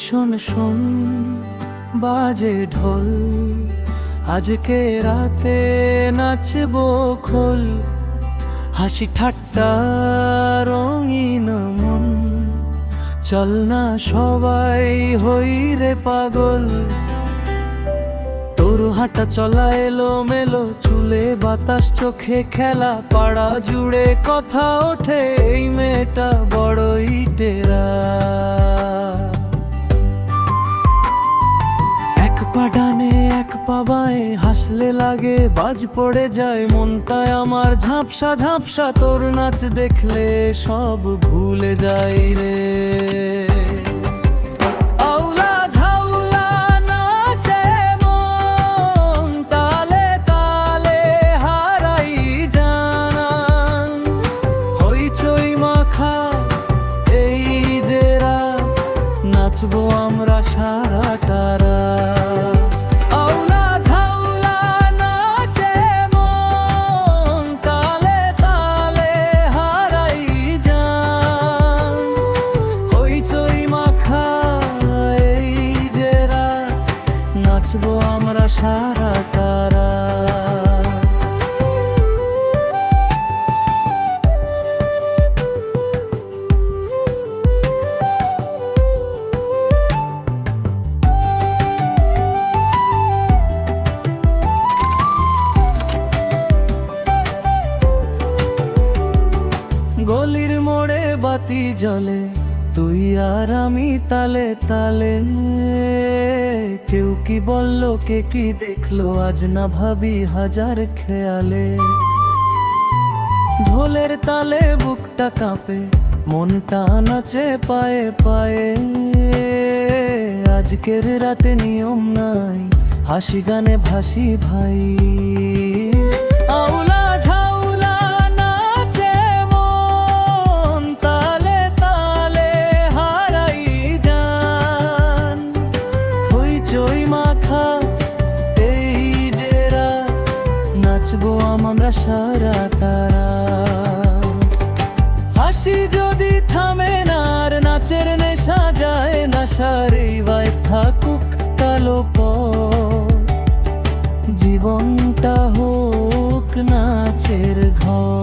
শোন শোন বাজে ঢোল, আজকে রাতে নাচবো খোল। হাসি ঠাট্টা রঙিন মন, চল না সবাই হই রে পাগল। তোর হাঁটা চলা এলো মেলো, চুলে বাতাস চোখে খেলা, পাড়া জুড়ে কথা ওঠে এই মেয়েটা বড়ই টেরা। এক পা ডানে এক পা বাঁয়ে হাসলে লাগে বাজ পড়ে যায়, মনটায় আমার ঝাপসা ঝাপসা, তোর নাচ দেখলে সব ভুলে যাই রে। নাচবো আমরা সারাটা রাত, আউলা ঝাউলা নাচে মন, তালে তালে হারাই যান। হইচই মাখা এই যে রাত, নাচবো আমরা সারাটা রাত। গলির মোড়ে বাতি জ্বলে, তুই আর আমি তালে তালে। কেউ কি বললো কে কি দেখলো, আজ না ভাবি হাজার খেয়ালে। ঢোলের তালে বুকটা কাঁপে, মনটা নাচে পায়ে পায়ে। আজকের রাতে নিয়ম নাই, হাসি গানে ভাসি ভাই। আউলা ঝাউলা নাচে মন, তালে তালে হারাই যান। হইচই মাখা এই যে রাত, নাচবো আমরা সারাটা রাত। হাসি যদি থামে না আর নাচের নেশা যায় না, সারি বাই থাকুক কালো পথ, জীবনটা হোক নাচের ঘর।